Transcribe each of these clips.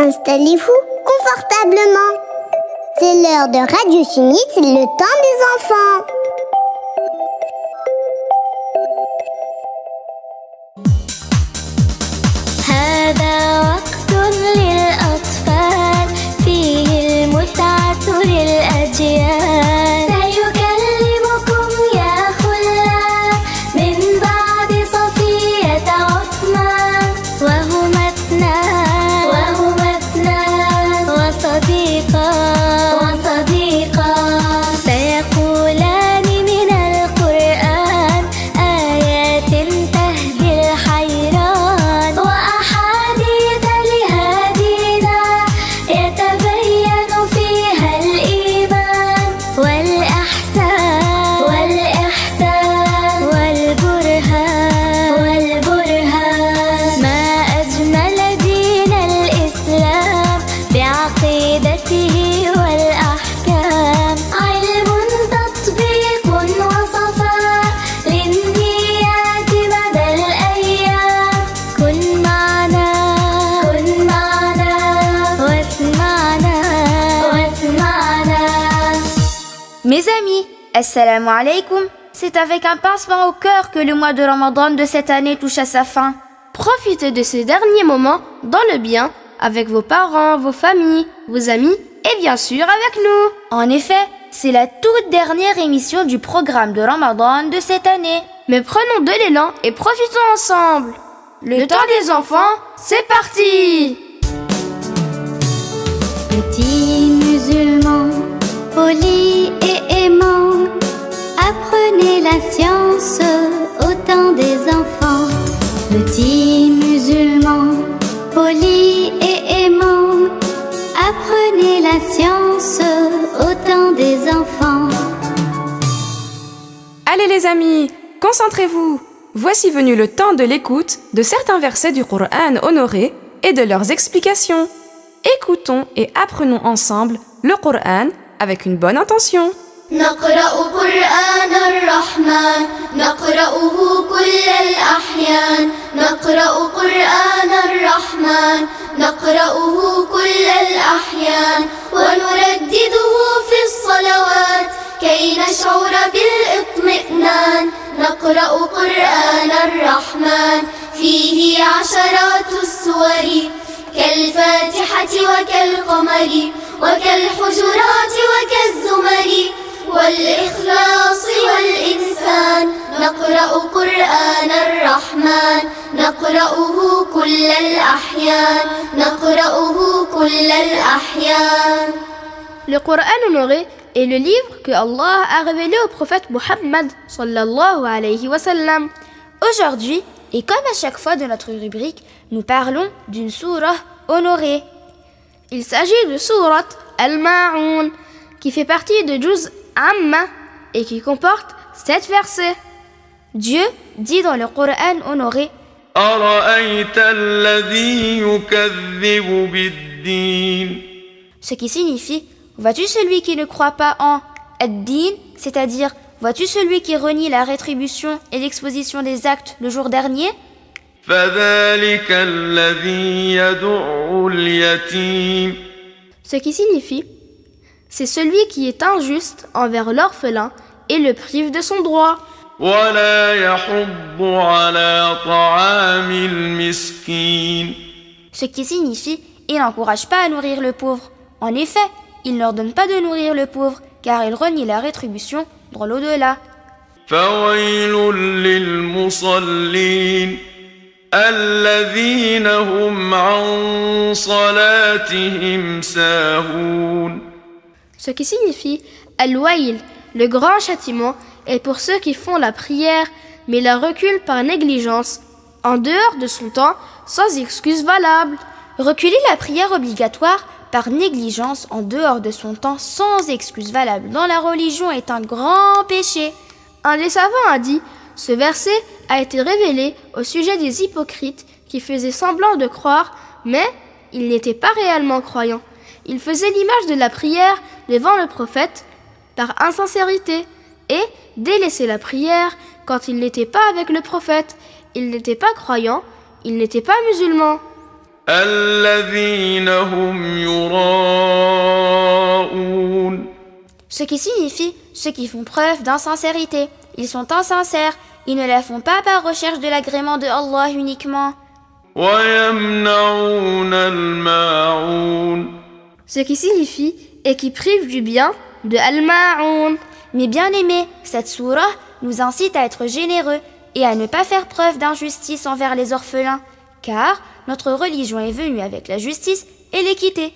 Installez-vous confortablement. C'est l'heure de Radio Sunnite, le temps des enfants. هذا وقت للأطفال فيه المتعة للأجيال سيكلمكم يا خلان من بعد صفية عثمان وهما اثنان وصديقا سيقولان من القرآن آيات تهدي الحيران وأحاديث لهادينا يتبين فيها الإيمان والإحسان والبرهان ما أجمل دين الإسلام بعقيدته والأحكام علم تطبيق وصفاء للنيات مدى الأيام كن معنا واسمعنا. Mes amis, assalamu alaikum. C'est avec un pincement au cœur que le mois de Ramadan de cette année touche à sa fin. Profitez de ces derniers moments dans le bien avec vos parents, vos familles, vos amis et bien sûr avec nous. En effet, c'est la toute dernière émission du programme de Ramadan de cette année. Mais prenons de l'élan et profitons ensemble. Le temps des enfants, c'est parti! Petits musulmans, polis et aimants, apprenez la science au temps des enfants. Petits musulmans, polis et aimants, apprenez la science au temps des enfants. Allez les amis, concentrez-vous. Voici venu le temps de l'écoute de certains versets du Coran honoré et de leurs explications. Écoutons et apprenons ensemble le Coran avec une bonne intention. نقرأ قرآن الرحمن نقرأه كل الأحيان نقرأ قرآن الرحمن نقرأه كل الأحيان ونردده في الصلوات كي نشعر بالاطمئنان نقرأ قرآن الرحمن فيه عشرات السور كالفاتحة وكالقمر وكالحجرات وكالزمر والإخلاص والإنسان نقرأ قرآن الرحمن نقرأه كل الأحيان نقرأه كل الأحيان. Le Coran honoré est le livre que Allah a révélé au prophète Muhammad sallallahu alayhi wa sallam. Aujourd'hui, et comme à chaque fois de notre rubrique, nous parlons d'une sourate honorée. Il s'agit de sourate Al-Ma'un qui fait partie de Juz Amma et qui comporte 7 versets. Dieu dit dans le Coran honoré: أرأيت الذي يكذب بالدين. Ce qui signifie: vois-tu celui qui ne croit pas en Ad-Din, c'est-à-dire vois-tu celui qui renie la rétribution et l'exposition des actes le jour dernier? فذلك الذي يدع اليتيم. Ce qui signifie: c'est celui qui est injuste envers l'orphelin et le prive de son droit. ولا يحض على طعام المسكين. Ce qui signifie: il n'encourage pas à nourrir le pauvre. En effet, il ne leur donne pas de nourrir le pauvre, car il renie la rétribution dans l'au-delà. فويل للمصلين الذين هم عن صلاتهم ساهون. Ce qui signifie: Al-Wail, le grand châtiment, est pour ceux qui font la prière, mais la reculent par négligence, en dehors de son temps, sans excuse valable. Reculer la prière obligatoire par négligence en dehors de son temps sans excuse valable dans la religion est un grand péché. Un des savants a dit: ce verset a été révélé au sujet des hypocrites qui faisaient semblant de croire, mais ils n'étaient pas réellement croyants. Ils faisaient l'image de la prière devant le prophète par insincérité et délaissaient la prière quand ils n'étaient pas avec le prophète. Ils n'étaient pas croyants, ils n'étaient pas musulmans. الذين هم يراءون. Ce qui signifie ceux qui font preuve d'insincérité. Ils sont insincères, ils ne la font pas par recherche de l'agrément de Allah uniquement. ويمنعون الماعون. Ce qui signifie et qui prive du bien de Al-Ma'oun. Mais bien aimés, cette sourate nous incite à être généreux et à ne pas faire preuve d'injustice envers les orphelins, car notre religion est venue avec la justice et l'équité.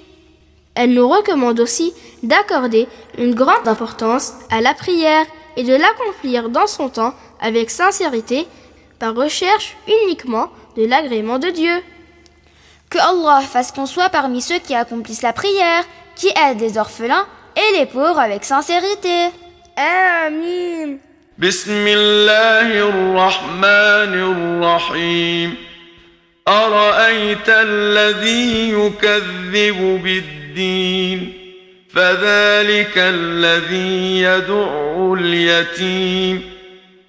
Elle nous recommande aussi d'accorder une grande importance à la prière et de l'accomplir dans son temps avec sincérité, par recherche uniquement de l'agrément de Dieu. Que Allah fasse qu'on soit parmi ceux qui accomplissent la prière, qui aident les orphelins et les pauvres avec sincérité. Amin. بسم الله الرحمن الرحيم. أرأيت الذي يكذب بالدين فذلك الذي يدع اليتيم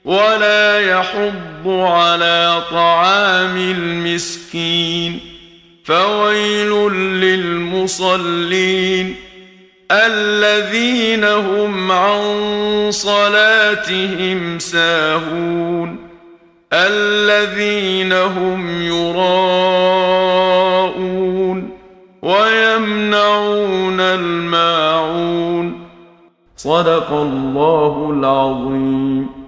ولا يحض على طعام المسكين فويل للمصلين الذين هم عن صلاتهم ساهون الذين هم يراءون ويمنعون الماعون. صدق الله العظيم.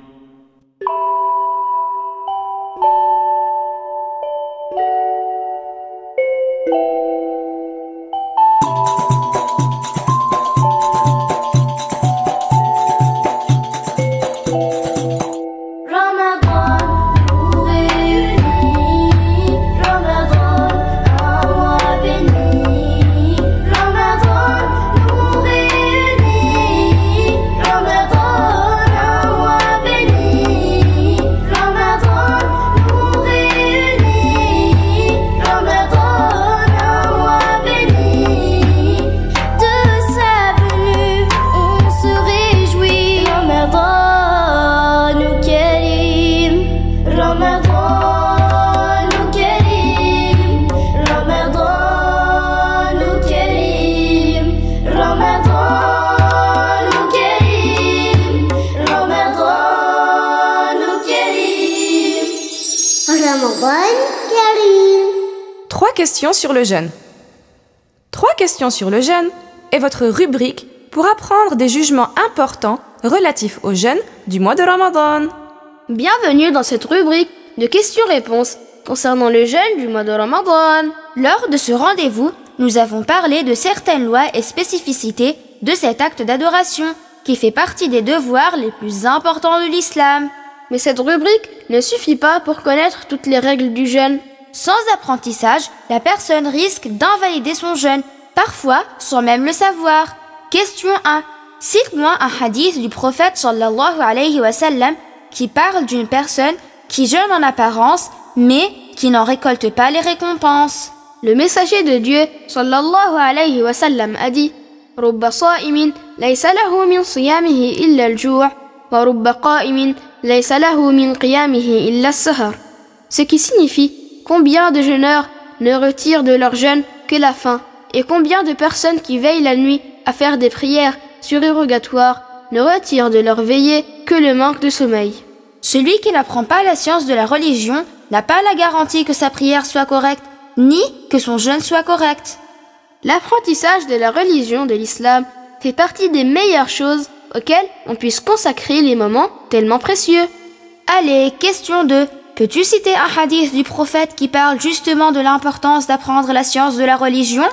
Trois questions sur le jeûne. 3 questions sur le jeûne est votre rubrique pour apprendre des jugements importants relatifs au jeûne du mois de Ramadan. Bienvenue dans cette rubrique de questions-réponses concernant le jeûne du mois de Ramadan. Lors de ce rendez-vous, nous avons parlé de certaines lois et spécificités de cet acte d'adoration qui fait partie des devoirs les plus importants de l'islam. Mais cette rubrique ne suffit pas pour connaître toutes les règles du jeûne. Sans apprentissage, la personne risque d'invalider son jeûne, parfois sans même le savoir. Question 1. Cite-moi un hadith du prophète sallallahu alayhi wa sallam qui parle d'une personne qui jeûne en apparence, mais qui n'en récolte pas les récompenses. Le messager de Dieu sallallahu alayhi wa sallam a dit: رب صائم ليس له من صيامه إلا الجوع ورب قائم ليس له من قيامه إلا السهر. Ce qui signifie combien de jeûneurs ne retirent de leur jeûne que la faim, et combien de personnes qui veillent la nuit à faire des prières surérogatoires ne retirent de leur veillée que le manque de sommeil. Celui qui n'apprend pas la science de la religion n'a pas la garantie que sa prière soit correcte, ni que son jeûne soit correct. L'apprentissage de la religion de l'islam fait partie des meilleures choses auxquelles on puisse consacrer les moments tellement précieux. Allez, question 2. Peux-tu citer un hadith du prophète qui parle justement de l'importance d'apprendre la science de la religion?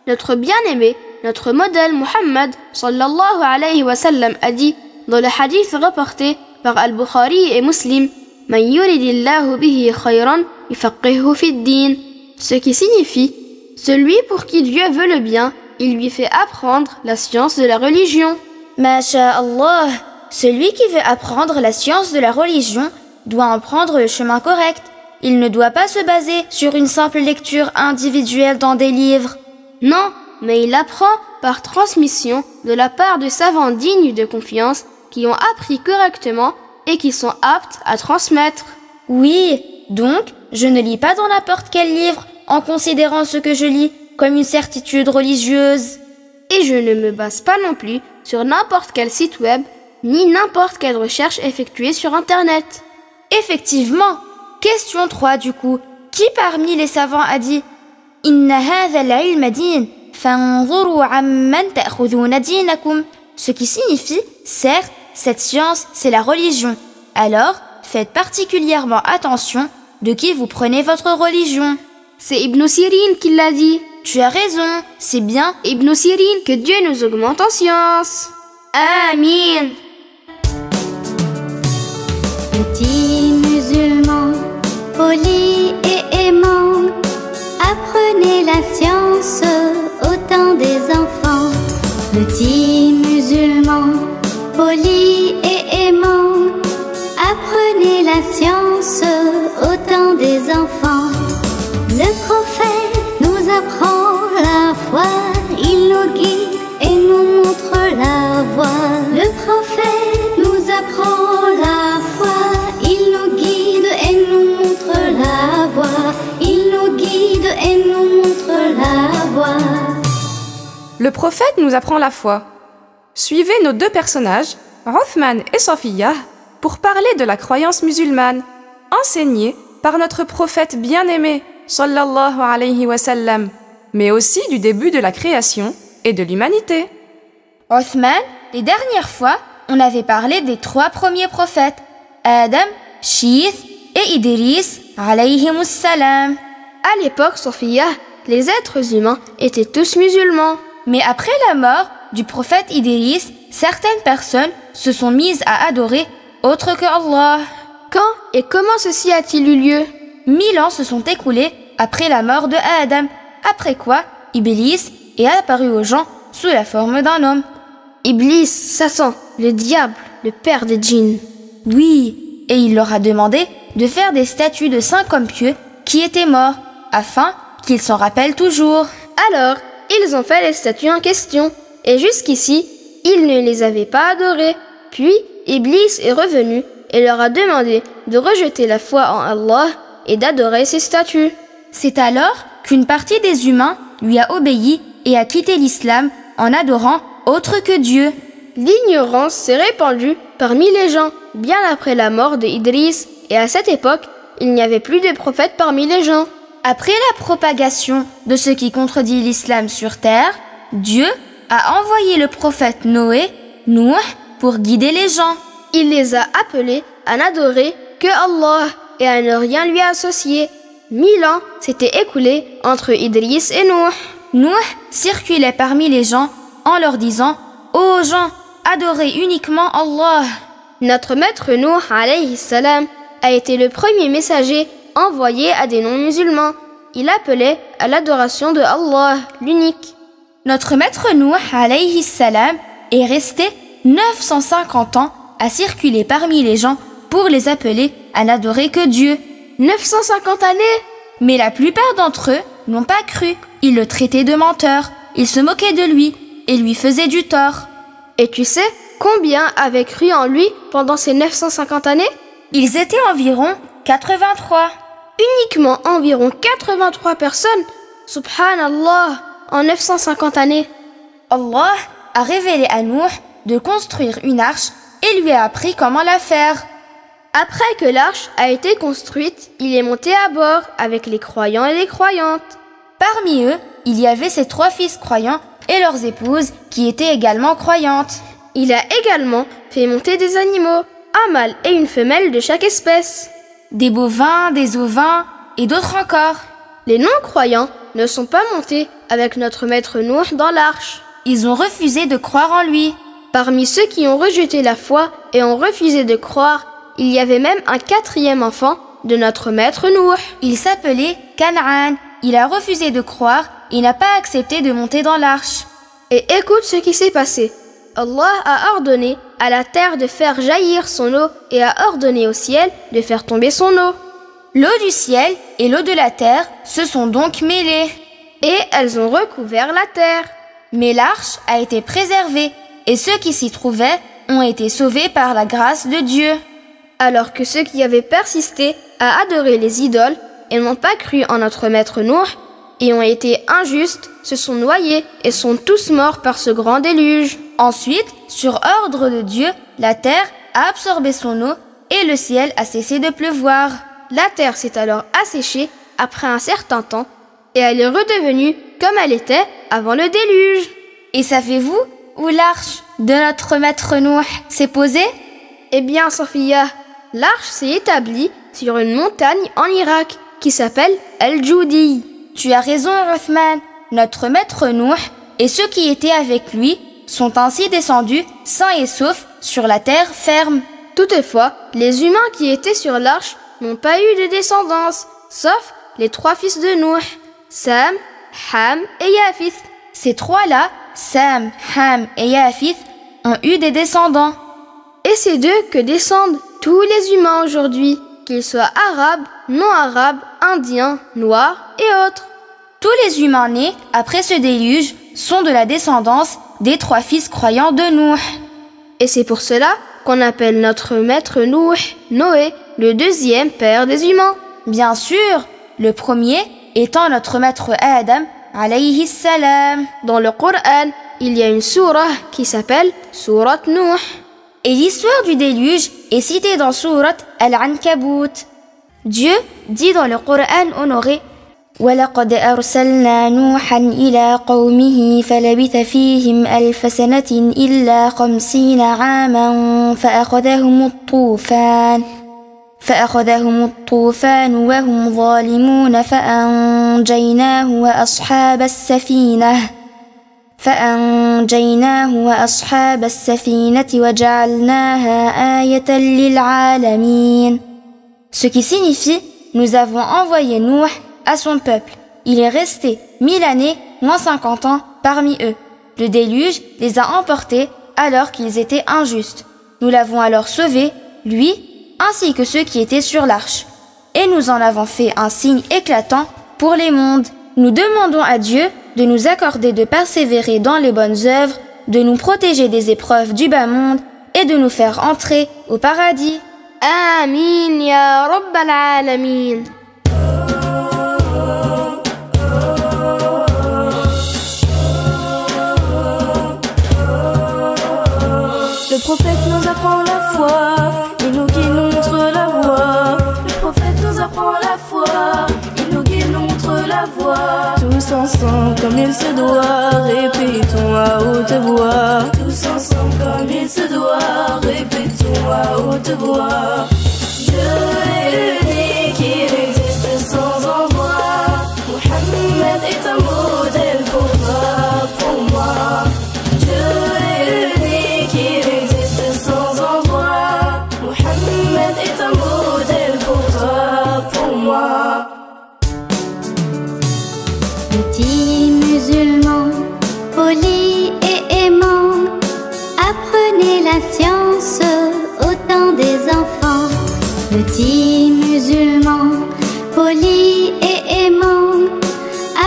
Notre bien-aimé, notre modèle Muhammad sallallahu alayhi wa sallam a dit dans le hadith rapporté par Al-Bukhari et Muslim: Man yuridillahu bihi khayran yufaqqihhu fid din. Ce qui signifie: celui pour qui Dieu veut le bien, il lui fait apprendre la science de la religion. Masha'Allah, celui qui veut apprendre la science de la religion doit en prendre le chemin correct. Il ne doit pas se baser sur une simple lecture individuelle dans des livres. Non, mais il apprend par transmission de la part de savants dignes de confiance qui ont appris correctement et qui sont aptes à transmettre. Oui, donc je ne lis pas dans n'importe quel livre en considérant ce que je lis comme une certitude religieuse. Et je ne me base pas non plus sur n'importe quel site web, ni n'importe quelle recherche effectuée sur Internet. Effectivement. Question 3 du coup. Qui parmi les savants a dit « Inna hadha al-ilma din, fanzuru amman ta'khudhuna dinakum » ce qui signifie « Certes, cette science, c'est la religion. Alors, faites particulièrement attention de qui vous prenez votre religion. » C'est Ibn Sirin qui l'a dit. Tu as raison, c'est bien. Ibn Sirin, que Dieu nous augmente en science. Amin. Petits musulmans, polis et aimants, apprenez la science au temps des enfants. Petits musulmans, polis et aimants, apprenez la science au temps des enfants. Le prophète nous apprend la foi, il nous guide et nous montre la voie. Le prophète nous apprend la foi, il nous guide et nous montre la voie. Il nous guide et nous montre la voie. Le prophète nous apprend la foi. Suivez nos deux personnages, Uthman et Safiya, pour parler de la croyance musulmane, enseignée par notre prophète bien-aimé, sallallahu alayhi wa sallam, mais aussi du début de la création et de l'humanité. Uthman, les dernières fois, on avait parlé des 3 premiers prophètes, Adam, Shith et Idris, alayhimus salam. À l'époque, Safiya, les êtres humains étaient tous musulmans. Mais après la mort du prophète Idris, certaines personnes se sont mises à adorer autre que Allah. Quand et comment ceci a-t-il eu lieu? 1000 ans se sont écoulés après la mort de Adam, après quoi Iblis est apparu aux gens sous la forme d'un homme. Iblis, Satan, le diable, le père des djinns. Oui, et il leur a demandé de faire des statues de 5 hommes pieux qui étaient morts, afin qu'ils s'en rappellent toujours. Alors, ils ont fait les statues en question, et jusqu'ici, ils ne les avaient pas adorées. Puis, Iblis est revenu et leur a demandé de rejeter la foi en Allah et d'adorer ces statues. C'est alors qu'une partie des humains lui a obéi et a quitté l'islam en adorant autre que Dieu. L'ignorance s'est répandue parmi les gens bien après la mort de Idris, et à cette époque, il n'y avait plus de prophètes parmi les gens. Après la propagation de ce qui contredit l'islam sur terre, Dieu a envoyé le prophète Noé, Nuh, pour guider les gens. Il les a appelés à n'adorer que Allah et à ne rien lui associer. 1000 ans s'étaient écoulés entre Idris et Nuh. Nuh circulait parmi les gens en leur disant « Ô gens, adorez uniquement Allah ». Notre maître Nuh, alayhi salam, a été le premier messager envoyé à des non-musulmans. Il appelait à l'adoration de Allah, l'unique. Notre maître Nuh, alayhi salam, est resté 950 ans à circuler parmi les gens pour les appeler à n'adorer que Dieu. 950 années? Mais la plupart d'entre eux n'ont pas cru. Ils le traitaient de menteur, ils se moquaient de lui et lui faisaient du tort. Et tu sais combien avaient cru en lui pendant ces 950 années? Ils étaient environ 83. Uniquement environ 83 personnes, subhanallah, en 950 années. Allah a révélé à Nuh de construire une arche et lui a appris comment la faire. Après que l'arche a été construite, il est monté à bord avec les croyants et les croyantes. Parmi eux, il y avait ses 3 fils croyants et leurs épouses qui étaient également croyantes. Il a également fait monter des animaux, un mâle et une femelle de chaque espèce. Des bovins, des ovins et d'autres encore. Les non-croyants ne sont pas montés avec notre maître Nuh dans l'arche. Ils ont refusé de croire en lui. Parmi ceux qui ont rejeté la foi et ont refusé de croire, il y avait même un 4e enfant de notre maître Nuh. Il s'appelait Canaan. Il a refusé de croire et n'a pas accepté de monter dans l'arche. Et écoute ce qui s'est passé. Allah a ordonné à la terre de faire jaillir son eau et a ordonné au ciel de faire tomber son eau. L'eau du ciel et l'eau de la terre se sont donc mêlées. Et elles ont recouvert la terre. Mais l'arche a été préservée et ceux qui s'y trouvaient ont été sauvés par la grâce de Dieu. Alors que ceux qui avaient persisté à adorer les idoles et n'ont pas cru en notre maître Nuh et ont été injustes, se sont noyés et sont tous morts par ce grand déluge. Ensuite, sur ordre de Dieu, la terre a absorbé son eau et le ciel a cessé de pleuvoir. La terre s'est alors asséchée après un certain temps et elle est redevenue comme elle était avant le déluge. Et savez-vous où l'arche de notre maître Nuh s'est posée? Eh bien, Sophia, l'arche s'est établie sur une montagne en Irak qui s'appelle Al-Joudi. Tu as raison, Uthman. Notre maître Nuh et ceux qui étaient avec lui sont ainsi descendus sains et saufs sur la terre ferme. Toutefois, les humains qui étaient sur l'arche n'ont pas eu de descendance, sauf les 3 fils de Nuh, Sam, Ham et Yafith. Ces 3-là, Sam, Ham et Yafith, ont eu des descendants. Et c'est d'eux que descendent tous les humains aujourd'hui, qu'ils soient arabes, non-arabes, indiens, noirs et autres. Tous les humains nés après ce déluge sont de la descendance des 3 fils croyants de Nuh. Et c'est pour cela qu'on appelle notre maître Nuh, Noé, le 2e père des humains. Bien sûr, le premier étant notre maître Adam, alayhi salam. Dans le Coran, il y a une sourate qui s'appelle Sourate Nuh. Et l'histoire du déluge est citée dans sourate Al-Ankabut. Dieu dit dans le Coran honoré: وَلَقَدْ أَرْسَلْنَا نُوحًا إِلَى قَوْمِهِ فَلَبِثَ فِيهِمْ أَلْفَ سَنَةٍ إِلَّا 50 عَامًا فأخذهم الطوفان وهم ظالمون فأنجيناه وأصحاب السفينة وجعلناها آية للعالمين. Ce qui signifie: nous avons envoyé Nuh à son peuple. Il est resté 1000 années, moins 50 ans, parmi eux. Le déluge les a emportés alors qu'ils étaient injustes. Nous l'avons alors sauvé, lui, ainsi que ceux qui étaient sur l'arche. Et nous en avons fait un signe éclatant pour les mondes. Nous demandons à Dieu de nous accorder de persévérer dans les bonnes œuvres, de nous protéger des épreuves du bas monde et de nous faire entrer au paradis. Amin ya Rabbal Alamin. Le prophète nous apprend la foi, il nous guide, nous montre la voie. Le prophète nous apprend la foi, il nous guide, nous montre la voie. Tous ensemble comme il se doit, répétons à haute voix. Tous ensemble comme il se doit, répétons à haute voix. Dieu est unique, il existe sans envoi. Mohammed est un modèle pour toi, pour moi. Dieu est unique, il existe sans envoi. Mohammed est un modèle pour toi, pour moi. Petits musulmans, polis et aimants, apprenez la science au temps des enfants. Petits musulmans, polis et aimants,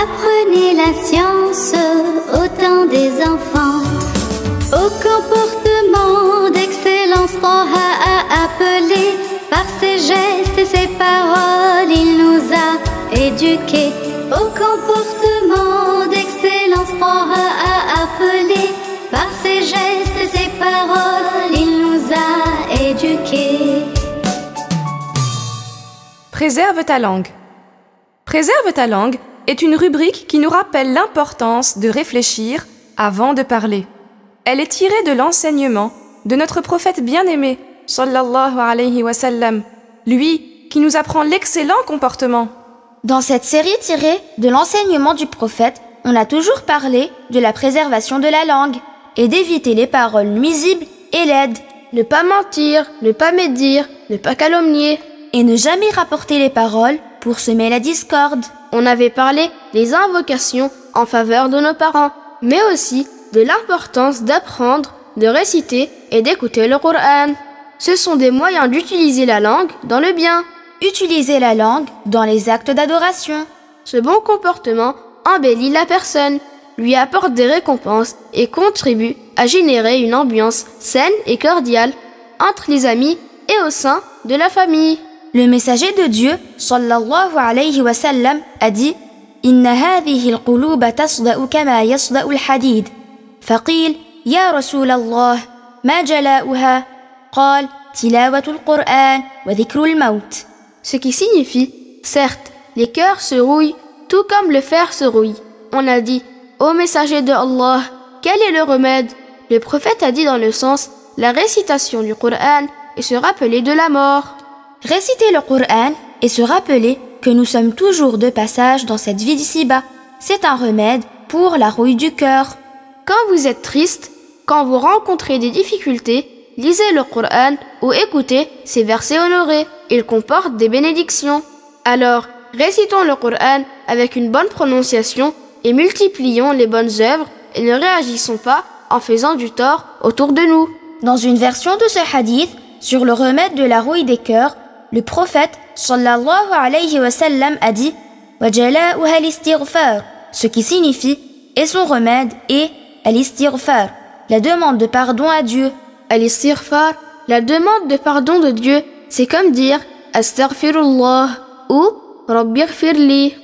apprenez la science au temps des enfants. Au comportement d'excellence, Taha a appelé. Par ses gestes et ses paroles, il nous a éduqués. Au comportement d'excellence, Taha a appelé. Par ses gestes et ses paroles, il nous a éduqués. Préserve ta langue. Préserve ta langue est une rubrique qui nous rappelle l'importance de réfléchir avant de parler. Elle est tirée de l'enseignement de notre prophète bien-aimé, sallallahu alayhi wa sallam, lui qui nous apprend l'excellent comportement. Dans cette série tirée de l'enseignement du prophète, on a toujours parlé de la préservation de la langue et d'éviter les paroles nuisibles et laides. Ne pas mentir, ne pas médire, ne pas calomnier. Et ne jamais rapporter les paroles pour semer la discorde. On avait parlé des invocations en faveur de nos parents, mais aussi de l'importance d'apprendre, de réciter et d'écouter le Coran. Ce sont des moyens d'utiliser la langue dans le bien. Utiliser la langue dans les actes d'adoration. Ce bon comportement embellit la personne, lui apporte des récompenses et contribue à générer une ambiance saine et cordiale entre les amis et au sein de la famille. Le messager de Dieu, sallallahu alayhi wa sallam, a dit Inna hadhihi al-quluba tasda'u kama yasda'u al-hadid. Faqil, Ya Rasulallah, ma jala'uha? Qal, tilawatu al-Qur'an wa dhikru al-maut. Ce qui signifie, certes, les cœurs se rouillent tout comme le fer se rouille. On a dit, ô messager de Allah, quel est le remède? Le prophète a dit dans le sens, la récitation du Coran et se rappeler de la mort. Réciter le Coran et se rappeler que nous sommes toujours de passage dans cette vie d'ici-bas. C'est un remède pour la rouille du cœur. Quand vous êtes triste, quand vous rencontrez des difficultés, lisez le Coran ou écoutez ces versets honorés. Ils comportent des bénédictions. Alors, récitons le Coran avec une bonne prononciation et multiplions les bonnes œuvres et ne réagissons pas en faisant du tort autour de nous. Dans une version de ce hadith, sur le remède de la rouille des cœurs, le prophète sallallahu alayhi wa sallam a dit wa jala'uha al-istighfar, ce qui signifie et son remède est al-istighfar, la demande de pardon à Dieu. Al-istighfar, la demande de pardon de Dieu, c'est comme dire astaghfirullah ou rabbighfirli.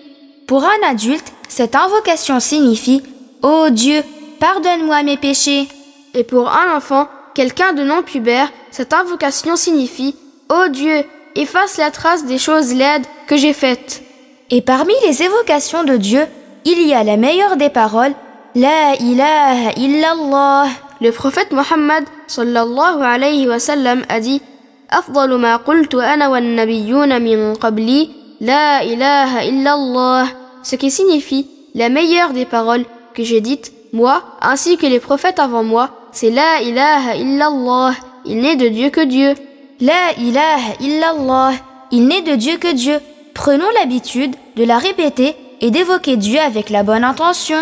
Pour un adulte, cette invocation signifie ô Dieu, pardonne-moi mes péchés. Et pour un enfant, quelqu'un de non pubère, cette invocation signifie ô Dieu, efface la trace des choses laides que j'ai faites. Et parmi les évocations de Dieu, il y a la meilleure des paroles, La ilaha illallah. Le prophète Mohammed sallallahu alayhi wa sallam a dit Afdalu ma qultu ana wan nabiyyuna min qabli, La ilaha illallah, ce qui signifie la meilleure des paroles que j'ai dites, moi ainsi que les prophètes avant moi, c'est La ilaha illallah, il n'est de Dieu que Dieu. La ilaha illallah, il n'est de Dieu que Dieu. Prenons l'habitude de la répéter et d'évoquer Dieu avec la bonne intention.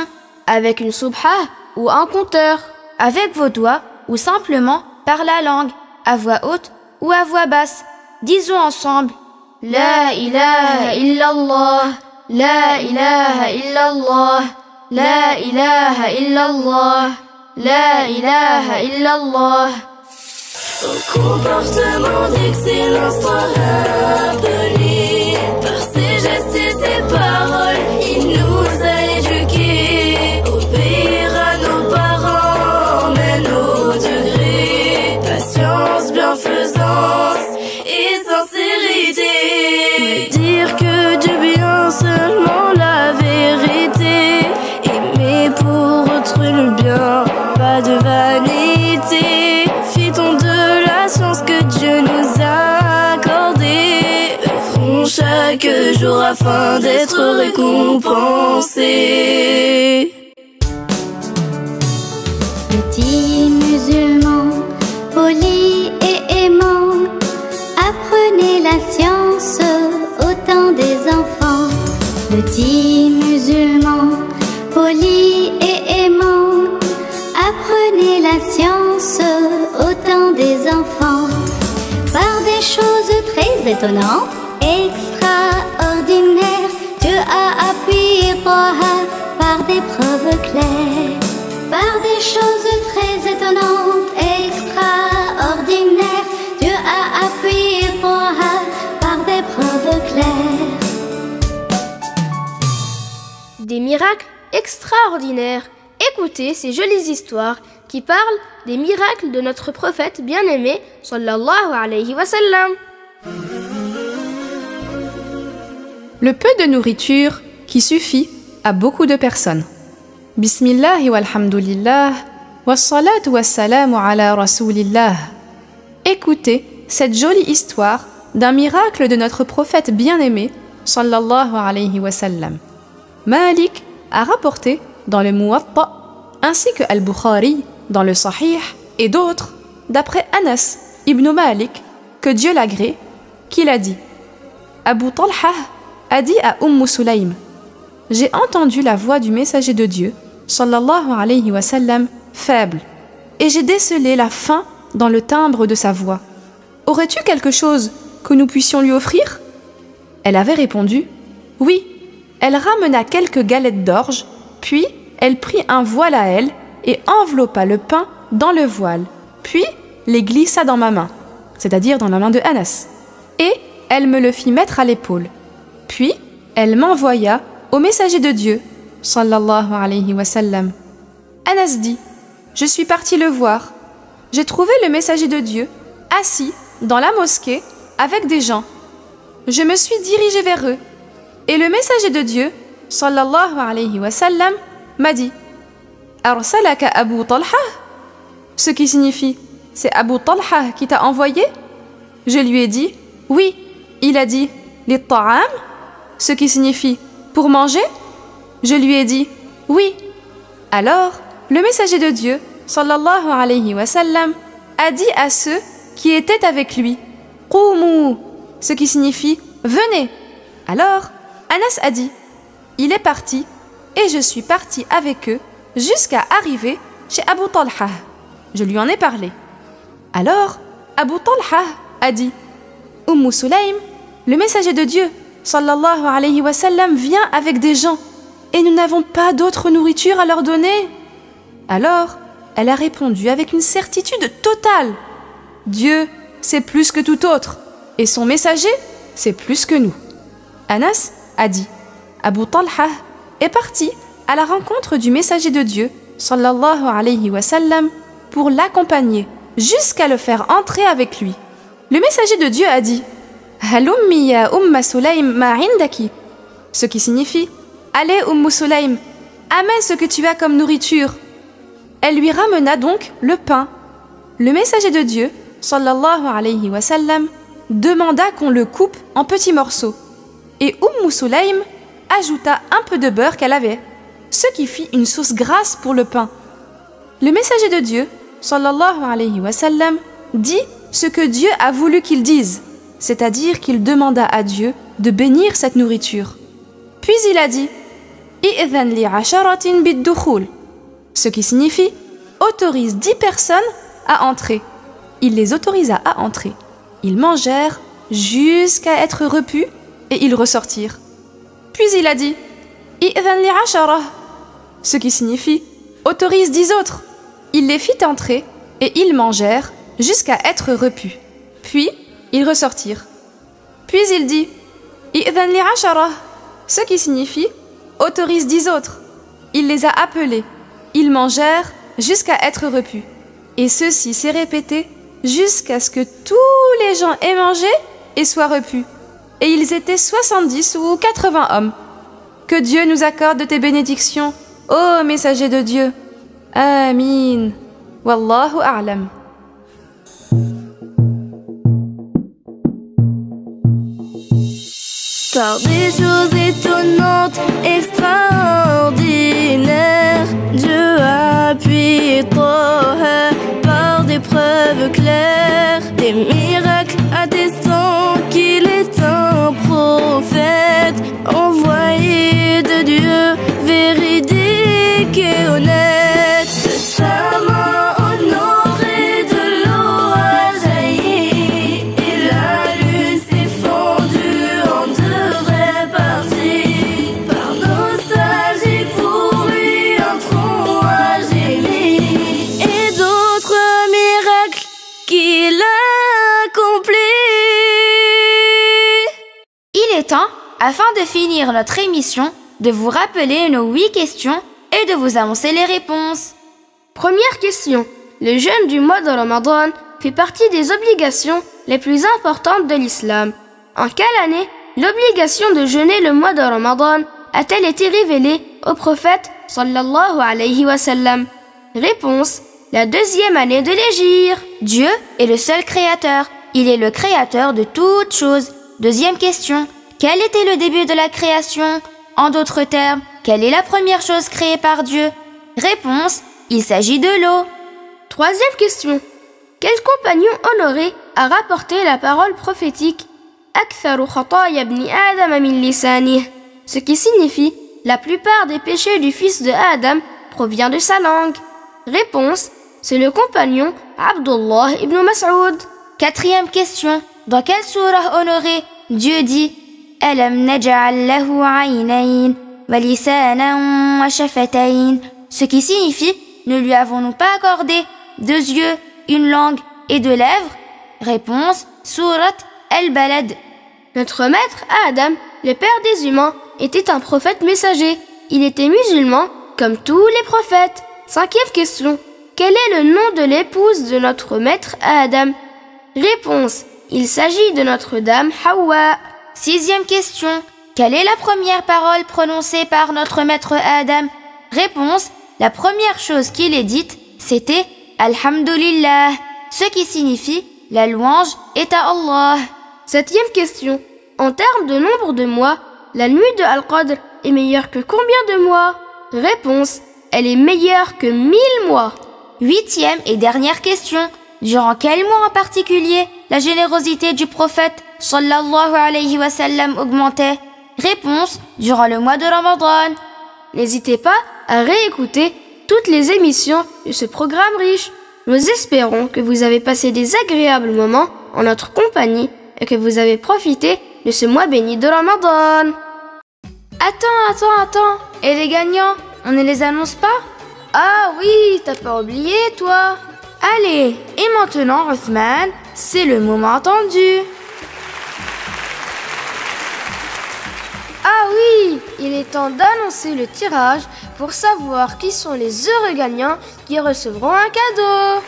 Avec une subha ou un compteur. Avec vos doigts ou simplement par la langue, à voix haute ou à voix basse. Disons ensemble La ilaha illallah, La ilaha illallah, La ilaha illallah, La ilaha illallah. Au comportement d'excellence toi rappelé, par ses gestes et ses paroles, il nous a éduqués. Obéir à nos parents, mais nos degrés, patience, bienfaisance et sincérité. Me dire que du bien seulement la vérité, aimer pour autrui le bien, pas de vanité. Profitons de la chance que Dieu nous a accordée. Œuvrons chaque jour afin d'être récompensés. Petits musulmans, polis et aimants, apprenez la science au temps des enfants. Petits musulmans, polis et aimants, apprenez la science au temps des enfants. Par des choses très étonnantes, extraordinaires, Dieu a appuyé Taha par des preuves claires. Par des choses très étonnantes, extraordinaires, Dieu a appuyé Taha par des preuves claires. Des miracles extraordinaires. Écoutez ces jolies histoires qui parlent des miracles de notre prophète bien-aimé sallallahu alayhi wa sallam. Le peu de nourriture qui suffit à beaucoup de personnes. Bismillah walhamdulillah, wassalatu wassalamu ala rasulillah. Écoutez cette jolie histoire d'un miracle de notre prophète bien-aimé sallallahu alayhi wa sallam. Malik a rapporté dans le Muwatta, ainsi que Al-Bukhari dans le Sahih et d'autres, d'après Anas ibn Malik, que Dieu l'agrée, qu'il a dit Abu Talha a dit à Sulaym, j'ai entendu la voix du messager de Dieu, sallallahu alayhi wa sallam, faible, et j'ai décelé la faim dans le timbre de sa voix. Aurais-tu quelque chose que nous puissions lui offrir? Elle avait répondu, oui. Elle ramena quelques galettes d'orge, puis elle prit un voile à elle et enveloppa le pain dans le voile, puis les glissa dans ma main, c'est-à-dire dans la main de Anas. Et elle me le fit mettre à l'épaule. Puis, elle m'envoya au messager de Dieu, sallallahu alayhi wa sallam. Anas dit, je suis parti le voir. J'ai trouvé le messager de Dieu assis dans la mosquée avec des gens. Je me suis dirigé vers eux. Et le messager de Dieu, sallallahu alayhi wa sallam, m'a dit, Arsalaka Abu Talha? Ce qui signifie, c'est Abu Talha qui t'a envoyé? Je lui ai dit, oui. Il a dit, les ta'am? Ce qui signifie, pour manger? Je lui ai dit, oui. Alors, le messager de Dieu, sallallahu alayhi wa sallam, a dit à ceux qui étaient avec lui, Qumu, ce qui signifie, venez. Alors, Anas a dit, il est parti, et je suis parti avec eux jusqu'à arriver chez Abu Talha. Je lui en ai parlé. Alors, Abu Talha a dit, Sulaym, le messager de Dieu, sallallahu alayhi wa sallam, vient avec des gens, et nous n'avons pas d'autre nourriture à leur donner. Alors, elle a répondu avec une certitude totale, Dieu, c'est plus que tout autre, et son messager, c'est plus que nous. Anas a dit, Abu Talha est parti à la rencontre du messager de Dieu, sallallahu alayhi wa sallam, pour l'accompagner jusqu'à le faire entrer avec lui. Le messager de Dieu a dit, Halummi ya Sulaym ma indaki, ce qui signifie, allez Sulaym, amène ce que tu as comme nourriture. Elle lui ramena donc le pain. Le messager de Dieu, sallallahu alayhi wa sallam, demanda qu'on le coupe en petits morceaux. Et Sulaym ajouta un peu de beurre qu'elle avait, ce qui fit une sauce grasse pour le pain. Le messager de Dieu, sallallahu alayhi wa sallam, dit ce que Dieu a voulu qu'il dise, c'est-à-dire qu'il demanda à Dieu de bénir cette nourriture. Puis il a dit, I'dhan li 'asharatin bid-dukhul, ce qui signifie autorise 10 personnes à entrer. Il les autorisa à entrer. Ils mangèrent jusqu'à être repus et ils ressortirent. Puis il a dit, I'dhan li 'ashara, ce qui signifie autorise 10 autres. Il les fit entrer et ils mangèrent jusqu'à être repus. Puis ils ressortirent. Puis il dit, I'dhan li 'ashara, ce qui signifie autorise 10 autres. Il les a appelés. Ils mangèrent jusqu'à être repus. Et ceci s'est répété jusqu'à ce que tous les gens aient mangé et soient repus. Et ils étaient 70 ou 80 hommes. Que Dieu nous accorde de tes bénédictions, ô messager de Dieu. Amin. Wallahu a'lam. Par des choses étonnantes, extraordinaires, Dieu appuie Taha par des preuves claires, des miracles attestant qu'il est un prophète, envoyé de Dieu, véridique et honnête. De sa main honorée de l'eau a jailli, et la lune s'est fondue en deux vraies parties. Par nostalgie pour lui un tronc a gémi, et d'autres miracles qu'il accomplit. Il est temps, afin de finir notre émission, de vous rappeler nos 8 questions et de vous annoncer les réponses. Première question. Le jeûne du mois de Ramadan fait partie des obligations les plus importantes de l'islam. En quelle année l'obligation de jeûner le mois de Ramadan a-t-elle été révélée au prophète sallallahu alayhi wa sallam? Réponse. La 2e année de l'Hégire. Dieu est le seul créateur. Il est le créateur de toutes choses. Deuxième question. Quel était le début de la création? En d'autres termes, quelle est la première chose créée par Dieu? Réponse. Il s'agit de l'eau. Troisième question. Quel compagnon honoré a rapporté la parole prophétique Aktharu khataya ibn Adam min lisanih, ce qui signifie la plupart des péchés du fils de Adam provient de sa langue? Réponse. C'est le compagnon Abdullah ibn Mas'ud. Quatrième question. Dans quelle sourate honorée Dieu dit Alam naj'al lahu 'aynayn wa lisanan wa shafatayn, ce qui signifie ne lui avons-nous pas accordé 2 yeux, une langue et 2 lèvres? Réponse. Sourate Al-Balad. Notre maître Adam, le père des humains, était un prophète messager. Il était musulman, comme tous les prophètes. 5e question. Quel est le nom de l'épouse de notre maître Adam? Réponse. Il s'agit de notre dame Hawa. 6e question. Quelle est la première parole prononcée par notre maître Adam? Réponse. La première chose qu'il ait dite, c'était Alhamdulillah, ce qui signifie la louange est à Allah. 7e question. En termes de nombre de mois, la nuit de Al-Qadr est meilleure que combien de mois? Réponse. Elle est meilleure que 1000 mois. 8e et dernière question. Durant quel mois en particulier la générosité du prophète sallallahu alayhi wa sallam augmentait? Réponse. Durant le mois de Ramadan. N'hésitez pas à réécouter toutes les émissions de ce programme riche. Nous espérons que vous avez passé des agréables moments en notre compagnie et que vous avez profité de ce mois béni de Ramadan. Attends. Et les gagnants, on ne les annonce pas? Ah oui, t'as pas oublié, toi? Allez, et maintenant, Othman, c'est le moment attendu. Ah oui, il est temps d'annoncer le tirage pour savoir qui sont les heureux gagnants qui recevront un cadeau.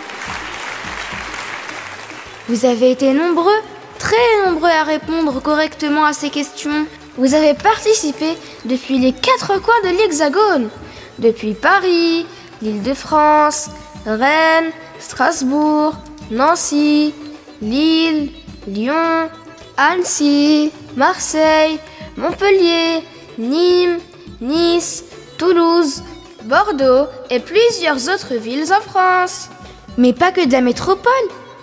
Vous avez été nombreux, très nombreux à répondre correctement à ces questions. Vous avez participé depuis les 4 coins de l'Hexagone, depuis Paris, l'Île-de-France, Rennes, Strasbourg, Nancy, Lille, Lyon, Annecy, Marseille, Montpellier, Nîmes, Nice, Toulouse, Bordeaux et plusieurs autres villes en France. Mais pas que de la métropole,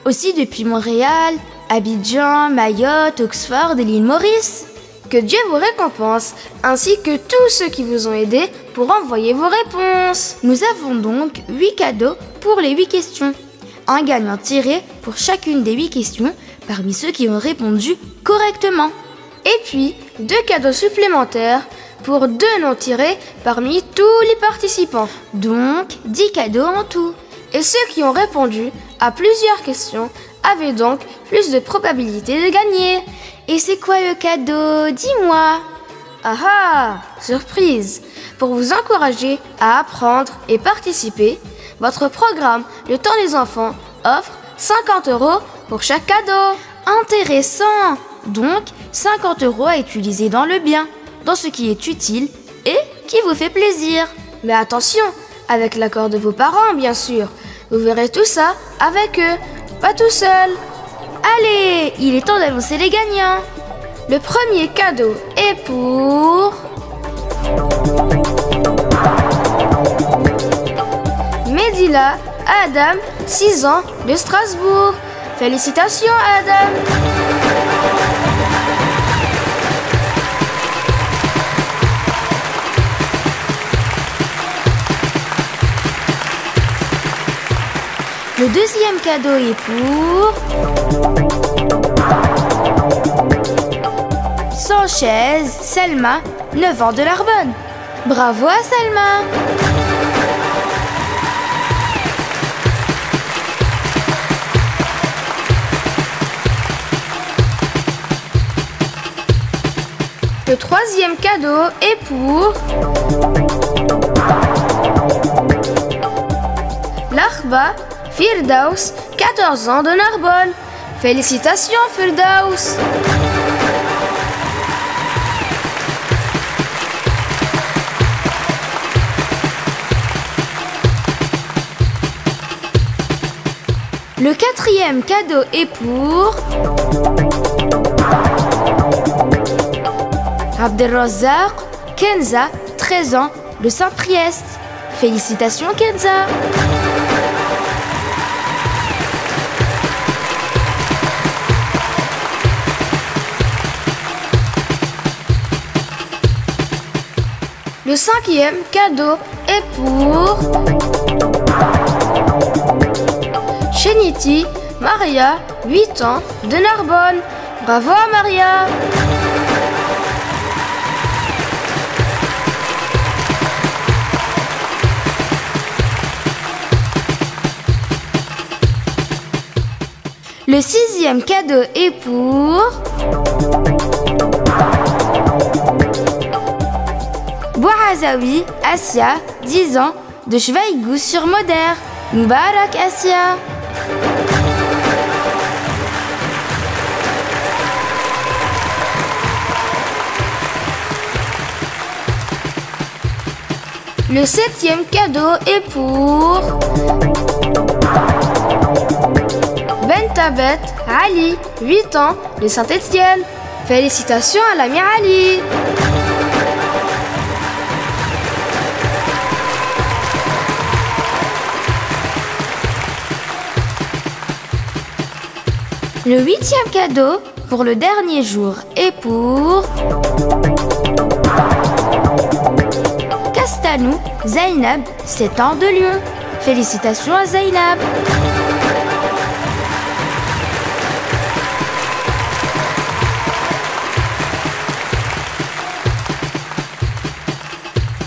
aussi depuis Montréal, Abidjan, Mayotte, Oxford et l'île Maurice. Que Dieu vous récompense, ainsi que tous ceux qui vous ont aidé pour envoyer vos réponses. Nous avons donc 8 cadeaux pour les 8 questions. Un gagnant tiré pour chacune des 8 questions parmi ceux qui ont répondu correctement. Et puis, 2 cadeaux supplémentaires pour 2 non tirés parmi tous les participants. Donc, 10 cadeaux en tout. Et ceux qui ont répondu à plusieurs questions avaient donc plus de probabilité de gagner. Et c'est quoi le cadeau? Dis-moi. Ah ah, surprise! Pour vous encourager à apprendre et participer, votre programme Le Temps des Enfants offre 50 € pour chaque cadeau. Intéressant! Donc, 50 € à utiliser dans le bien, dans ce qui est utile et qui vous fait plaisir. Mais attention, avec l'accord de vos parents, bien sûr. Vous verrez tout ça avec eux, pas tout seul. Allez, il est temps d'annoncer les gagnants. Le premier cadeau est pour Medila Adam, 6 ans, de Strasbourg. Félicitations, Adam. Le deuxième cadeau est pour Sanchez Selma, 9 ans, de Narbonne. Bravo à Selma. Le troisième cadeau est pour Larba Firdaus, 14 ans, de Narbonne. Félicitations, Firdaus. Le quatrième cadeau est pour Abdelrazak Kenza, 13 ans, de Saint-Priest. Félicitations, Kenza. Le cinquième cadeau est pour Cheniti Maria, 8 ans, de Narbonne. Bravo à Maria. Le sixième cadeau est pour Azawi, Asia, 10 ans, de Schweigous-sur-Moder. Mubarak Asia. Le 7e cadeau est pour Bentabet Ali, 8 ans, de Saint-Étienne. Félicitations à l'ami Ali. Le 8e cadeau pour le dernier jour est pour Castanou Zainab, 7 ans de Lyon. Félicitations à Zainab.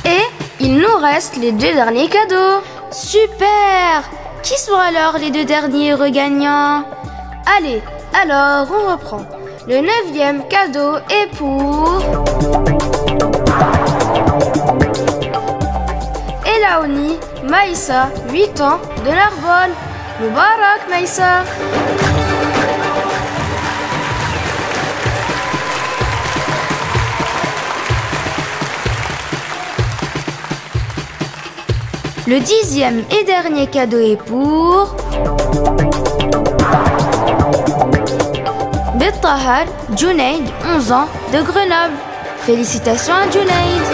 Et il nous reste les 2 derniers cadeaux. Super! Qui sont alors les 2 derniers regagnants? Allez, alors on reprend. Le 9e cadeau est pour Elaoni Maïssa, 8 ans, de Narbonne. Mubarak Maïssa. Le 10e et dernier cadeau est pour Bettahar Junaid, 11 ans, de Grenoble. Félicitations à Junaid.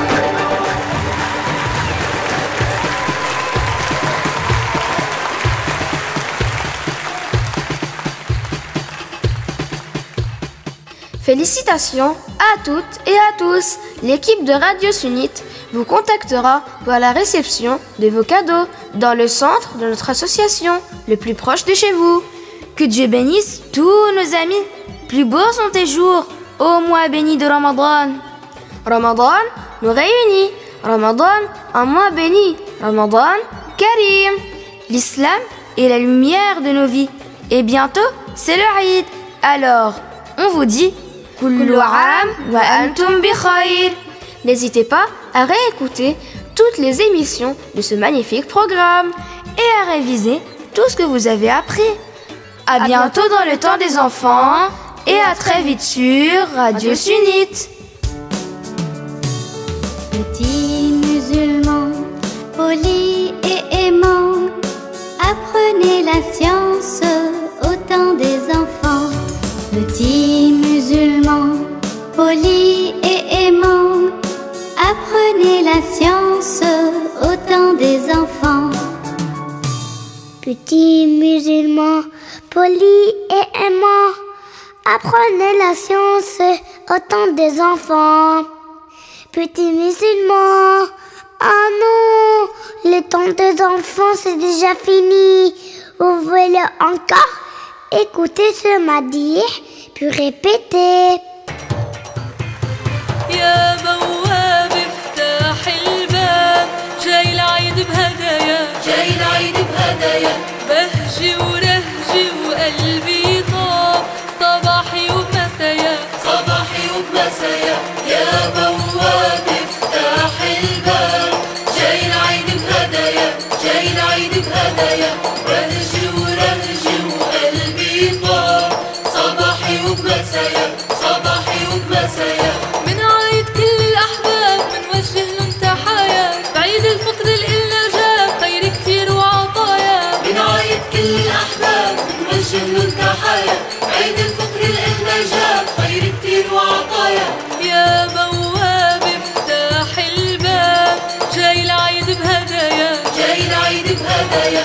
Félicitations à toutes et à tous. L'équipe de Radio Sunnite vous contactera pour la réception de vos cadeaux dans le centre de notre association, le plus proche de chez vous. Que Dieu bénisse tous nos amis. Plus beaux sont tes jours, ô mois béni de Ramadan. Ramadan nous réunit. Ramadan, un mois béni. Ramadan Karim. L'islam est la lumière de nos vies. Et bientôt, c'est le Eid. Alors, on vous dit Kullu aam wa antum bi khair. N'hésitez pas à réécouter toutes les émissions de ce magnifique programme et à réviser tout ce que vous avez appris. À bientôt dans le temps des enfants et à très vite sur Radio Sunnite. Petits musulmans, polis et aimants, apprenez la science au temps des enfants. Petits musulmans, polis et aimants, apprenez la science au temps des enfants. Petits musulmans, polis et aimants, apprenez la science au temps des enfants. Petits musulmans, ah non, le temps des enfants c'est déjà fini. Vous voulez encore écouter ce madih, puis répéter. يا بواب افتح الباب جاي العيد بهدايا جاي العيد بهدايا بهجي ورهجي وقلبي طاب صباحي ومسايا صباحي ومسايا يا بواب افتح الباب جاي العيد بهدايا جاي العيد بهدايا بهجي ورهجي وقلبي طاب صباحي ومسايا صباحي ومسايا بعيد الفطر الإلنا جاب خير كتير وعطايا بنعيد كل الأحباب بنوجه لهم تحايا بعيد الفطر الإلنا جاب خير كتير وعطايا يا بواب افتح الباب جاي العيد بهدايا جاي العيد بهدايا